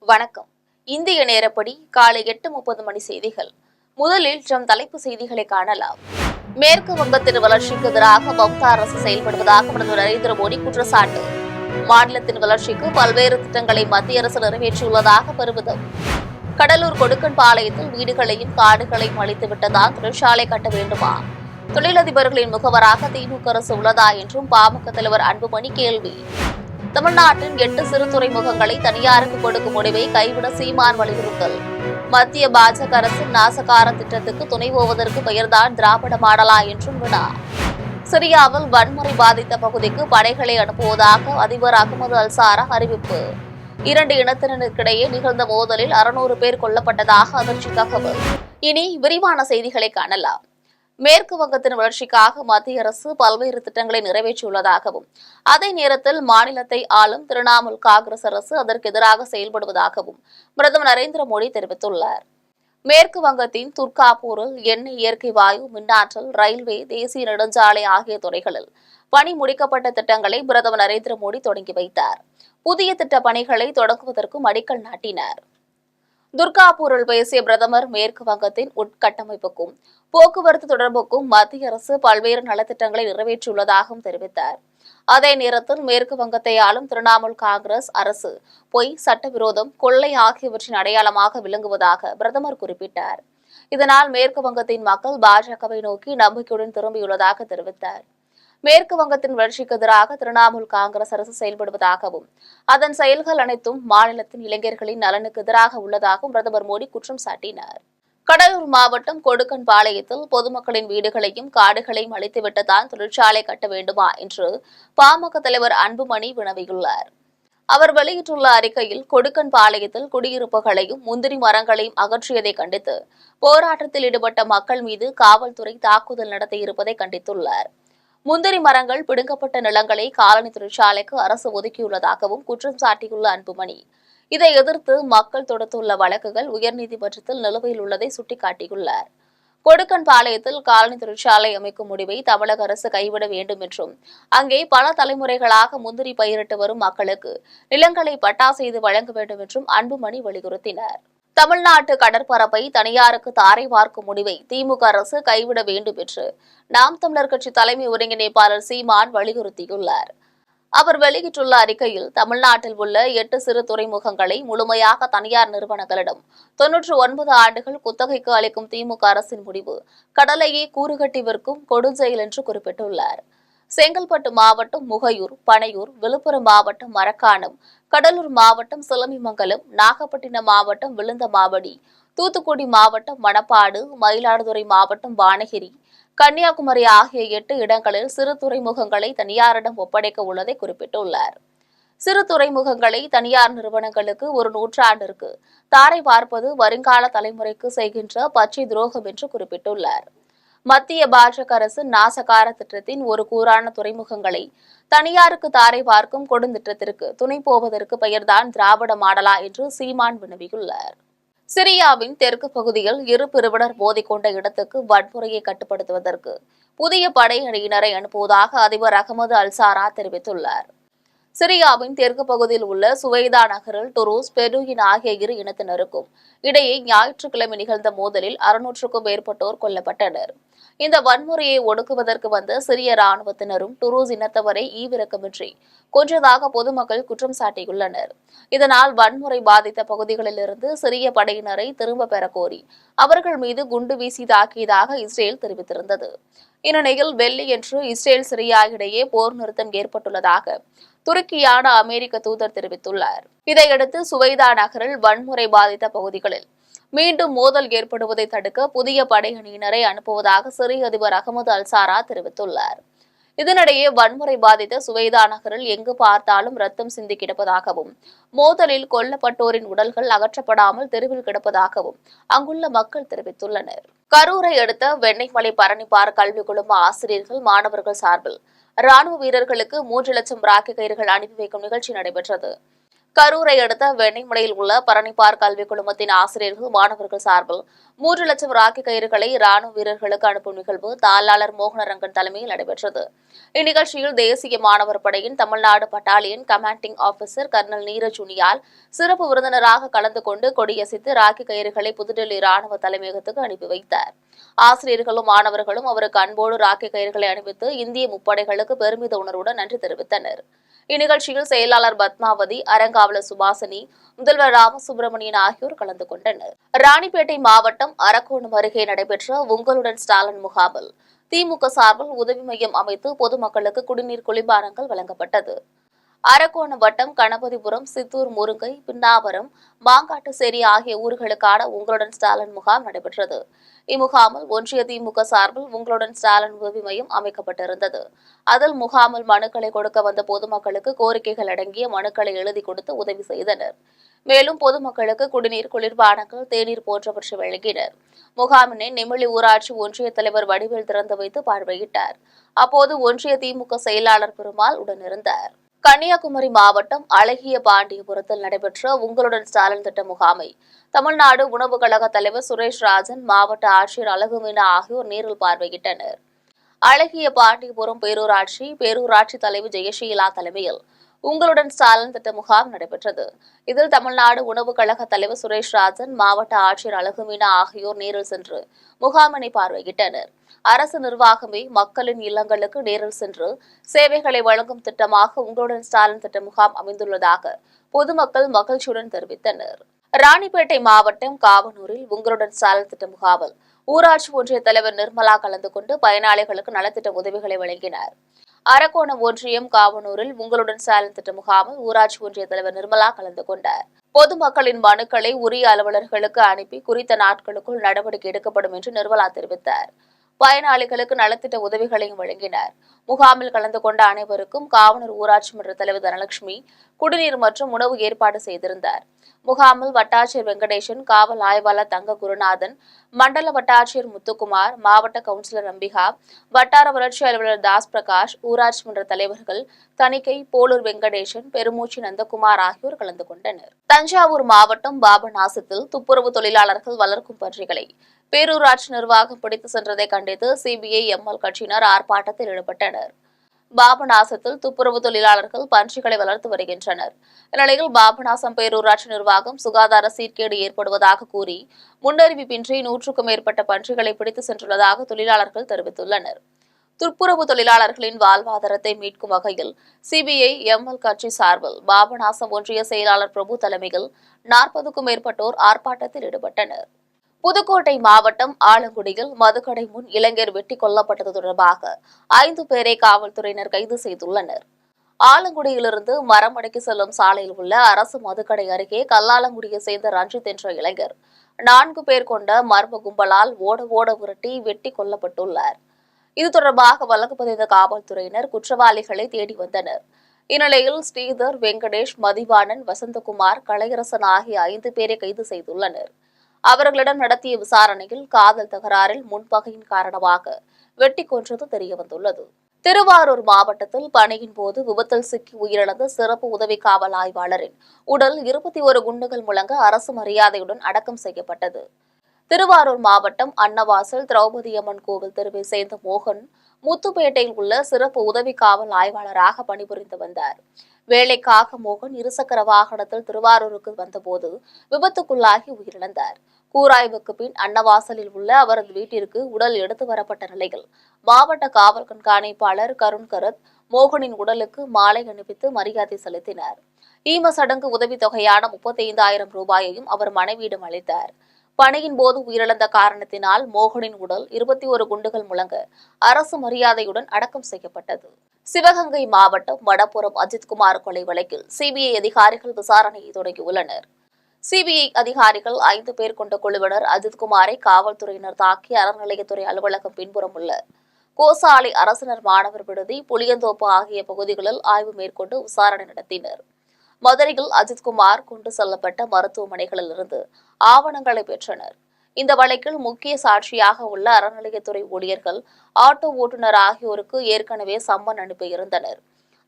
வணக்கம். இந்திய நேரப்படி காலை 8:30 மணி செய்திகள். முதலில் நம் தலைப்பு செய்திகளை காணலாம். மேற்கு வங்கத்தின் வளர்ச்சிக்கு எதிராக மம்தா அரசு செயல்படுவதாக பிரதமர் நரேந்திர மோடி குற்றச்சாட்டு. மாநிலத்தின் வளர்ச்சிக்கு பல்வேறு திட்டங்களை மத்திய அரசு நிறைவேற்றியுள்ளதாக பெருமிதம். கடலூர் கொடுக்கன்பாளையத்தில் வீடுகளையும் காடுகளையும் அழித்துவிட்டதால் தொழிற்சாலை கட்ட வேண்டுமா? தொழிலதிபர்களின் முகவராக திமுக அரசு உள்ளதா என்றும் பாமக தலைவர் அன்புமணி கேள்வி. தமிழ்நாட்டின் 8 சிறு துறைமுகங்களை தனியாருக்கு கொடுக்கும் முடிவை கைவிட சீமான் வலியுறுத்தல். மத்திய பாஜக அரசின் நாசகார திட்டத்துக்கு துணை போவதற்கு பெயர்தான் திராவிட மாடலா என்றும் வினா. சிரியாவில் வன்முறை பாதித்த பகுதிக்கு படைகளை அனுப்புவதாக அதிபர் அகமது அல்சாரா அறிவிப்பு. 2 இனத்தினருக்கிடையே நிகழ்ந்த மோதலில் 600 பேர் கொல்லப்பட்டதாக அதிர்ச்சி தகவல். இனி விரிவான செய்திகளை காணலாம். மேற்கு வங்கத்தின் வளர்ச்சிக்காக மத்திய அரசு பல்வேறு திட்டங்களை நிறைவேற்றியுள்ளதாகவும் அதே நேரத்தில் மாநிலத்தை ஆளும் திரிணாமுல் காங்கிரஸ் அரசு அதற்கு எதிராக செயல்படுவதாகவும் பிரதமர் நரேந்திர மோடி தெரிவித்துள்ளார். மேற்கு வங்கத்தின் துர்காப்பூரில் எண்ணெய், இயற்கை வாயு, மின்னாற்றல், ரயில்வே, தேசிய நெடுஞ்சாலை ஆகிய துறைகளில் பணி முடிக்கப்பட்ட திட்டங்களை பிரதமர் நரேந்திர மோடி தொடங்கி வைத்தார். புதிய திட்ட பணிகளை தொடங்குவதற்கும் அடிக்கல் நாட்டினார். துர்காப்பூரில் பேசிய பிரதமர் மேற்கு வங்கத்தின் உட்கட்டமைப்புக்கும் போக்குவரத்து தொடர்புக்கும் மத்திய அரசு பல்வேறு நலத்திட்டங்களை நிறைவேற்றியுள்ளதாகவும் தெரிவித்தார். அதே நேரத்தில் மேற்கு வங்கத்தை ஆளும் திரிணாமுல் காங்கிரஸ் அரசு பொய், சட்டவிரோதம், கொள்ளை ஆகியவற்றின் அடையாளமாக விளங்குவதாக பிரதமர் குறிப்பிட்டார். இதனால் மேற்கு வங்கத்தின் மக்கள் பாஜகவை நோக்கி நம்பிக்கையுடன் திரும்பியுள்ளதாக தெரிவித்தார். மேற்கு வங்கத்தின் வளர்ச்சிக்கு எதிராக திரிணாமுல் காங்கிரஸ் அரசு செயல்படுவதாகவும் அதன் செயல்கள் அனைத்தும் மாநிலத்தின் இளைஞர்களின் நலனுக்கு எதிராக உள்ளதாகவும் பிரதமர் மோடி குற்றம் சாட்டினார். கடலூர் மாவட்டம் கொடுக்கன்பாளையத்தில் பொதுமக்களின் வீடுகளையும் காடுகளையும் அழித்துவிட்டதால் தொழிற்சாலை கட்ட வேண்டுமா என்று பாமக தலைவர் அன்புமணி வினவியுள்ளார். அவர் வெளியிட்டுள்ள அறிக்கையில் கொடுக்கன்பாளையத்தில் குடியிருப்புகளையும் முந்திரி மரங்களையும் அகற்றியதை கண்டித்து போராட்டத்தில் ஈடுபட்ட மக்கள் மீது காவல்துறை தாக்குதல் நடத்தியிருப்பதை கண்டித்துள்ளார். முந்திரி மரங்கள் பிடுங்கப்பட்ட நிலங்களை காலனி தொழிற்சாலைக்கு அரசு ஒதுக்கியுள்ளதாகவும் குற்றம் சாட்டியுள்ள அன்புமணி இதை எதிர்த்து மக்கள் தொடுத்துள்ள வழக்குகள் உயர்நீதிமன்றத்தில் நிலுவையில் உள்ளதை சுட்டிக்காட்டியுள்ளார். கொடுக்கன்பாளையத்தில் காலனி தொழிற்சாலை அமைக்கும் முடிவை தமிழக அரசு கைவிட வேண்டும் என்றும் அங்கே பல தலைமுறைகளாக முந்திரி பயிரிட்டு வரும் மக்களுக்கு நிலங்களை பட்டா செய்து வழங்க வேண்டும் என்றும் அன்புமணி வலியுறுத்தினார். தமிழ்நாட்டு கடற்பரப்பை தனியாருக்கு தாரை வார்க்கும் முடிவை திமுக அரசு கைவிட வேண்டும் என்று நாம் தமிழர் கட்சி தலைமை ஒருங்கிணைப்பாளர் சீமான் வலியுறுத்தியுள்ளார். அவர் வெளியிட்டுள்ள அறிக்கையில் தமிழ்நாட்டில் உள்ள 8 சிறு துறைமுகங்களை முழுமையாக தனியார் நிறுவனங்களிடம் 99 ஆண்டுகள் குத்தகைக்கு அளிக்கும் திமுக அரசின் முடிவு கடலையே கூறுகட்டி விற்கும் கொடுஞ்செயல் என்று குறிப்பிட்டுள்ளார். செங்கல்பட்டு மாவட்டம் முகையூர், பனையூர், விழுப்புரம் மாவட்டம் மரக்காணம், கடலூர் மாவட்டம் சிலமிமங்கலம், நாகப்பட்டினம் மாவட்டம் விழுந்தமாவடி, தூத்துக்குடி மாவட்டம் மணப்பாடு, மயிலாடுதுறை மாவட்டம் வானகிரி, கன்னியாகுமரி ஆகிய 8 இடங்களில் சிறு துறைமுகங்களை தனியாரிடம் ஒப்படைக்க உள்ளதை குறிப்பிட்டுள்ளார். சிறு துறைமுகங்களை தனியார் நிறுவனங்களுக்கு ஒரு நூற்றாண்டிற்கு தாரை பார்ப்பது வருங்கால தலைமுறைக்கு செய்கின்ற பச்சை துரோகம் என்று குறிப்பிட்டுள்ளார். மத்திய பாஜக அரசு நாசகார திட்டத்தின் ஒரு கூறான துறைமுகங்களை தனியாருக்கு தாரை பார்க்கும் கொடுந்திட்டத்திற்கு துணை போவதற்கு பெயர்தான் திராவிட மாடலா என்று சீமான் வினவியுள்ளார். சிரியாவின் தெற்கு பகுதியில் இரு பிரிவினர் மோதிக்கொண்ட இடத்துக்கு வன்முறையை கட்டுப்படுத்துவதற்கு புதிய படை அணியினரை அனுப்புவதாக அதிபர் அகமது அல்சாரா தெரிவித்துள்ளார். சிரியாவின் தெற்கு பகுதியில் உள்ள சுவைதா நகரில் டுரூஸ், பெடுயின் ஆகிய இரு இனத்தினருக்கும் இடையே ஞாயிற்றுக்கிழமை நிகழ்ந்த மோதலில் 600க்கும் மேற்பட்டோர் கொல்லப்பட்டனர். இந்த வன்முறையை ஒடுக்குவதற்கு வந்த சிரிய ராணுவத்தினரும் டுரூஸ் இனத்தவரை ஈவிரக்கமின்றி கொன்றதாக பொதுமக்கள் குற்றம் சாட்டியுள்ளனர். இதனால் வன்முறை பாதித்த பகுதிகளிலிருந்து சிரிய படையினரை திரும்ப பெற கோரி அவர்கள் மீது குண்டு வீசி தாக்கியதாக இஸ்ரேல் தெரிவித்திருந்தது. இந்நிலையில் வெள்ளியன்று இஸ்ரேல் சிரியா இடையே போர் நிறுத்தம் ஏற்பட்டுள்ளதாக துருக்கியான அமெரிக்க தூதர் தெரிவித்துள்ளார். இதையடுத்து சுவைதா நகரில் வன்முறை பாதித்த பகுதிகளில் மீண்டும் மோதல் ஏற்படுவதை தடுக்க புதிய படை அணியினரை அனுப்புவதாக சிரிய அதிபர் அகமது அல்சாரா தெரிவித்துள்ளார். இதனிடையே வன்முறை பாதித்த சுவைதா நகரில் எங்கு பார்த்தாலும் ரத்தம் சிந்தி கிடப்பதாகவும் மோதலில் கொல்லப்பட்டோரின் உடல்கள் அகற்றப்படாமல் தெருவில் கிடப்பதாகவும் அங்குள்ள மக்கள் தெரிவித்துள்ளனர். கரூரை அடுத்த வெண்ணெய்மலை பரணிப்பார் கல்விக் குழும ஆசிரியர்கள், மாணவர்கள் சார்பில் ராணுவ வீரர்களுக்கு 3 லட்சம் ராக்கி கயிறுகள் அனுப்பி வைக்கும் நிகழ்ச்சி நடைபெற்றது. கரூரை அடுத்த வெண்ணைமலையில் உள்ள பரணிப்பார் கல்விக் குழுமத்தின் ஆசிரியர்கள் மாணவர்கள் சார்பில் 3 லட்சம் ராக்கி கயிறுகளை ராணுவ வீரர்களுக்கு அனுப்பும் நிகழ்வு தாளாளர் மோகனரங்கன் தலைமையில் நடைபெற்றது. இந்நிகழ்ச்சியில் தேசிய மாணவர் படையின் Tamil Nadu battalion commanding officer colonel Neeraj Uniyal சிறப்பு விருந்தினராக கலந்து கொண்டு கொடியசைத்து ராக்கி கயிறுகளை புதுடெல்லி ராணுவ தலைமையகத்துக்கு அனுப்பி வைத்தார். ஆசிரியர்களும் மாணவர்களும் அவருக்கு அன்போடு ராக்கி கயிறுகளை அணிவித்து இந்திய முப்படைகளுக்கு பெருமித உணர்வுடன் நன்றி தெரிவித்தனர். இந்நிகழ்ச்சியில் செயலாளர் பத்மாவதி, அறங்காவலர் சுபாசினி, முதல்வர் ராமசுப்பிரமணியன் ஆகியோர் கலந்து கொண்டனர். ராணிப்பேட்டை மாவட்டம் அரக்கோணம் அருகே நடைபெற்ற உங்களுடன் ஸ்டாலின் முகாமில் திமுக சார்பில் உதவி மையம் அமைத்து பொதுமக்களுக்கு குடிநீர் குளிர்பானங்கள் வழங்கப்பட்டது. அரக்கோணம் வட்டம் கணபதிபுரம், சித்தூர், முருங்கை, பின்னாவரம், மாங்காட்டுசேரி ஆகிய ஊர்களுக்கான உங்களுடன் ஸ்டாலின் முகாம் நடைபெற்றது. இம்முகாமில் ஒன்றிய திமுக சார்பில் உங்களுடன் ஸ்டாலின் உதவி மையம் அமைக்கப்பட்டிருந்தது. அதில் முகாமில் மனுக்களை கொடுக்க வந்த பொதுமக்களுக்கு கோரிக்கைகள் அடங்கிய மனுக்களை எழுதி கொடுத்து உதவி செய்தனர். மேலும் பொதுமக்களுக்கு குடிநீர், குளிர்பானங்கள், தேநீர் போன்றவற்றை வழங்கினர். முகாமினை நெமிலி ஊராட்சி ஒன்றிய தலைவர் வடிவேல் திறந்து வைத்து பார்வையிட்டார். அப்போது ஒன்றிய திமுக செயலாளர் பெருமாள் உடனிருந்தார். கன்னியாகுமரி மாவட்டம் அழகிய பாண்டியபுரத்தில் நடைபெற்ற உங்களுடன் ஸ்டாலின் திட்ட முகாமை தமிழ்நாடு உணவு கழக தலைவர் சுரேஷ் ராஜன், மாவட்ட ஆட்சியர் அழகுமீனா ஆகியோர் நேரில் பார்வையிட்டனர். அழகிய பாண்டியபுரம் பேரூராட்சி தலைவர் ஜெயசீலா தலைமையில் உங்களுடன் ஸ்டாலின் திட்ட முகாம் நடைபெற்றது. இதில் தமிழ்நாடு உணவு கழக தலைவர் சுரேஷ் ராஜன், மாவட்ட ஆட்சியர் அழகுமீனா ஆகியோர் நேரில் சென்று முகாமினை பார்வையிட்டனர். அரசு நிர்வாகமே மக்களின் இல்லங்களுக்கு நேரில் சென்று சேவைகளை வழங்கும் திட்டமாக உங்களுடன் ஸ்டாலின் திட்ட முகாம் அமைந்துள்ளதாக பொதுமக்கள் மகிழ்ச்சியுடன் தெரிவித்தனர். ராணிப்பேட்டை மாவட்டம் காவனூரில் உங்களுடன் ஸ்டாலின் திட்ட முகாமில் ஊராட்சி ஒன்றிய தலைவர் நிர்மலா கலந்து கொண்டு பயனாளிகளுக்கு நலத்திட்ட உதவிகளை வழங்கினார். அரக்கோணம் ஒன்றியம் காவனூரில் உங்களுடன் ஸ்டாலின் திட்ட முகாமில் ஊராட்சி ஒன்றிய தலைவர் நிர்மலா கலந்து கொண்டார். பொதுமக்களின் மனுக்களை உரிய அலுவலர்களுக்கு அனுப்பி குறித்த நாட்களுக்குள் நடவடிக்கை எடுக்கப்படும் என்று நிர்மலா தெரிவித்தார். பயனாளிகளுக்கு நலத்திட்ட உதவிகளையும் வழங்கினார். முகாமில் கலந்து கொண்ட அனைவருக்கும் காவனூர் ஊராட்சி மன்ற தலைவர் தனலட்சுமி குடிநீர் மற்றும் உணவு ஏற்பாடு செய்திருந்தார். முகாமில் வட்டாட்சியர் வெங்கடேசன், காவல் ஆய்வாளர் தங்க குருநாதன், மண்டல வட்டாட்சியர் முத்துக்குமார், மாவட்ட கவுன்சிலர் அம்பிகா, வட்டார வளர்ச்சி அலுவலர் தாஸ் பிரகாஷ், ஊராட்சி மன்ற தலைவர்கள் தணிக்கை, போலூர் வெங்கடேசன், பெருமூச்சி நந்தகுமார் ஆகியோர் கலந்து கொண்டனர். தஞ்சாவூர் மாவட்டம் பாபநாசத்தில் துப்புரவு தொழிலாளர்கள் வளர்க்கும் பன்றிகளை பேரூராட்சி நிர்வாகம் பிடித்து சென்றதை கண்டித்து சிபிஐ, எம்எல் கட்சியினர் ஆர்ப்பாட்டத்தில் ஈடுபட்டனர். பாபநாசத்தில் துப்புரவு தொழிலாளர்கள் பன்றிகளை வளர்த்து வருகின்றனர். இந்நிலையில் பாபநாசம் பேரூராட்சி நிர்வாகம் சுகாதார சீர்கேடு ஏற்படுவதாக கூறி முன்னறிவிப்பின்றி 100க்கும் மேற்பட்ட பன்றிகளை பிடித்து சென்றுள்ளதாக தொழிலாளர்கள் தெரிவித்துள்ளனர். துப்புரவு தொழிலாளர்களின் வாழ்வாதாரத்தை மீட்கும் வகையில் சிபிஐ, எம்எல் கட்சி சார்பில் பாபநாசம் ஒன்றிய செயலாளர் பிரபு தலைமையில் 40க்கும் மேற்பட்டோர் ஆர்ப்பாட்டத்தில் ஈடுபட்டனர். புதுக்கோட்டை மாவட்டம் ஆலங்குடியில் மதுக்கடை முன் இளைஞர் வெட்டி கொல்லப்பட்டது தொடர்பாக 5 பேரை காவல்துறையினர் கைது செய்துள்ளனர். ஆலங்குடியிலிருந்து மரமடைக்கு செல்லும் சாலையில் உள்ள அரசு மதுக்கடை அருகே கல்லாலங்குடியை சேர்ந்த ரஞ்சித் என்ற இளைஞர் 4 பேர் கொண்ட மர்ம கும்பலால் ஓட விரட்டி வெட்டி கொல்லப்பட்டுள்ளார். இது தொடர்பாக வழக்கு பதிந்த காவல்துறையினர் குற்றவாளிகளை தேடி வந்தனர். இந்நிலையில் ஸ்ரீதர், வெங்கடேஷ், மதிவாணன், வசந்தகுமார், கலையரசன் ஆகிய 5 பேரை கைது செய்துள்ளனர். அவர்களிடம் நடத்திய விசாரணையில் காதல் தகராறில் முன்பகையின் காரணமாக வெட்டி கொன்றது தெரியவந்துள்ளது. திருவாரூர் மாவட்டத்தில் பணியின் போது விபத்தில் சிக்கி உயிரிழந்த சிறப்பு உதவி காவல் ஆய்வாளரின் உடல் 21 குண்டுகள் முழங்க அரசு மரியாதையுடன் அடக்கம் செய்யப்பட்டது. திருவாரூர் மாவட்டம் அன்னவாசல் திரௌபதி அம்மன் கோவில் தெருவை சேர்ந்த மோகன் முத்துப்பேட்டையில் உள்ள சிறப்பு உதவி காவல் ஆய்வாளராக பணிபுரிந்து வந்தார். வேலைக்காக மோகன் இருசக்கர வாகனத்தில் திருவாரூருக்கு வந்தபோது விபத்துக்குள்ளாகி உயிரிழந்தார். கூராய்வுக்கு பின் அன்னவாசலில் உள்ள அவரது வீட்டிற்கு உடல் எடுத்து வரப்பட்ட நிலையில் மாவட்ட காவல் கண்காணிப்பாளர் கருண்கரத் மோகனின் உடலுக்கு மாலை அணிவித்து மரியாதை செலுத்தினார். ஈம சடங்கு உதவித்தொகையான 35,000 ரூபாயையும் அவர் மனைவியிடம் அளித்தார். பணியின் போது உயிரிழந்த காரணத்தினால் மோகனின் உடல் 21 குண்டுகள் முழங்க அரசு மரியாதையுடன் அடக்கம் செய்யப்பட்டது. சிவகங்கை மாவட்டம் வடபுரம் அஜித்குமார் கொலை வழக்கில் சிபிஐ அதிகாரிகள் விசாரணையை தொடங்கியுள்ளனர். சிபிஐ அதிகாரிகள் 5 பேர் கொண்ட குழுவினர் அஜித்குமாரை காவல்துறையினர் தாக்கி அறநிலையத்துறை அலுவலகம் பின்புறம் உள்ள கோசாலை அரசினர் மாணவர் விடுதி, புளியந்தோப்பு ஆகிய பகுதிகளில் ஆய்வு மேற்கொண்டு விசாரணை நடத்தினர். மதுரையில் அஜித்குமார் கொண்டு செல்லப்பட்ட மருத்துவமனைகளில் இருந்து ஆவணங்களை பெற்றனர். இந்த வழக்கில் முக்கிய சாட்சியாக உள்ள அறநிலையத்துறை ஊழியர்கள், ஆட்டோ ஓட்டுநர் ஆகியோருக்கு ஏற்கனவே சம்மன் அனுப்பியிருந்தனர்.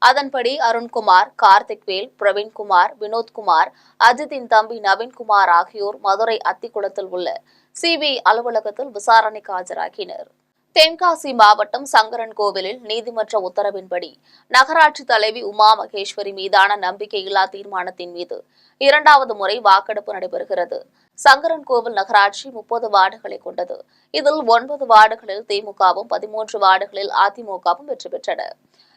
அதன்படி அருண்குமார், கார்த்திக்வேல், பிரவீன்குமார், வினோத்குமார், அஜித்தின் தம்பி நவீன்குமார் ஆகியோர் மதுரை அத்திக்குளத்தில் உள்ள சிபிஐ அலுவலகத்தில் விசாரணைக்கு ஆஜராகினர். தென்காசி மாவட்டம் சங்கரன் கோவிலில் நீதிமன்ற உத்தரவின்படி நகராட்சி தலைவி உமா மகேஸ்வரி மீதான நம்பிக்கையில்லா தீர்மானத்தின் மீது 2வது முறை வாக்கெடுப்பு நடைபெறுகிறது. சங்கரன் கோவில் நகராட்சி 30 வார்டுகளை கொண்டது. இதில் 9 வார்டுகளில் திமுகவும் 13 வார்டுகளில் அதிமுகவும் வெற்றி பெற்றன.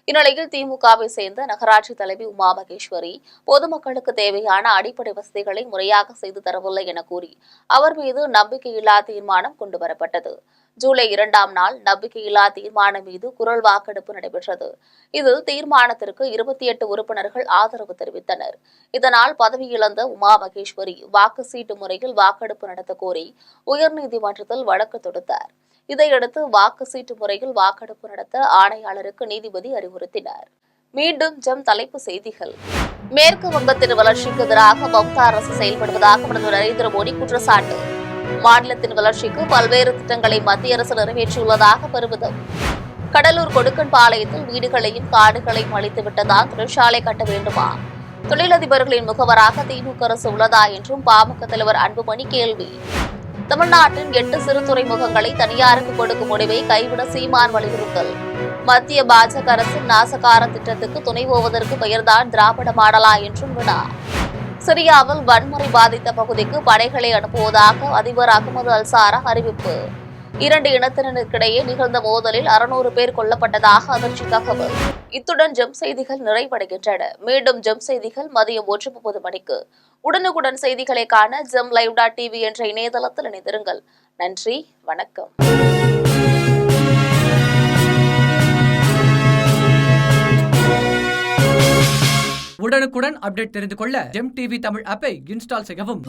இந்நிலையில் திமுகவை சேர்ந்த நகராட்சி தலைவி உமா மகேஸ்வரி பொதுமக்களுக்கு தேவையான அடிப்படை வசதிகளை முறையாக செய்து தரவில்லை என கூறி அவர் மீது நம்பிக்கையில்லா தீர்மானம் கொண்டுவரப்பட்டது. ஜூலை 2ஆம் நாள் நம்பிக்கையில்லா தீர்மானம் மீது குரல் வாக்கெடுப்பு நடைபெற்றது. இதில் தீர்மானத்திற்கு 28 உறுப்பினர்கள் ஆதரவு தெரிவித்தனர். இதனால் பதவி இழந்த உமா மகேஸ்வரி வாக்கு சீட்டு முறையில் வாக்கெடுப்பு நடத்த கோரி உயர்நீதிமன்றத்தில் வழக்கு தொடுத்தார். இதையடுத்து வாக்கு சீட்டு முறையில் வாக்கெடுப்பு நடத்த ஆணையாளருக்கு நீதிபதி அறிவுறுத்தினார். மீண்டும் தலைப்புச் செய்திகள். மேற்கு வங்கத்தின் வளர்ச்சிக்கு எதிராக மம்தா அரசு செயல்படுவதாக பிரதமர் நரேந்திர மோடி குற்றச்சாட்டு. மாநிலத்தின் வளர்ச்சிக்கு பல்வேறு திட்டங்களை மத்திய அரசு நிறைவேற்றியுள்ளதாக பெருமிதம். கடலூர் கொடுக்கன்பாளையத்தில் வீடுகளையும் காடுகளையும் அழித்துவிட்டதால் தொழிற்சாலை கட்ட வேண்டுமா? தொழிலதிபர்களின் முகவராக திமுக அரசு உள்ளதா என்றும் பாமக தலைவர் அன்புமணி கேள்வி. தமிழ்நாட்டின் 8 சிறு துறைமுகங்களை தனியாருக்கு கொடுக்கும் முடிவை கைவிட சீமான் வலியுறுத்தல். மத்திய பாஜக அரசின் நாசகார திட்டத்துக்கு துணை போவதற்கு பெயர்தான் திராவிட மாடலா என்றும் வினா. சிரியாவில் வன்முறை பாதித்த பகுதிக்கு படைகளை அனுப்புவதாக அதிபர் அகமது அல்சாரா அறிவிப்பு. 2 இனத்தினருக்கிடையே நிகழ்ந்த மோதலில் 600 பேர் கொல்லப்பட்டதாக அதிர்ச்சி தகவல். இத்துடன் ஜெம் செய்திகள் நிறைவடைகின்றன. மீண்டும் ஜெம் செய்திகள் மதியம் 1:30 மணிக்கு. உடனுக்குடன் செய்திகளை காண GemLive.tv என்ற இணையதளத்தில் இணைந்திருங்கள். நன்றி, வணக்கம். உடனுக்குடன் அப்டேட் தெரிந்து கொள்ள ஜெம் டிவி தமிழ் ஆப்பை இன்ஸ்டால் செய்யவும்.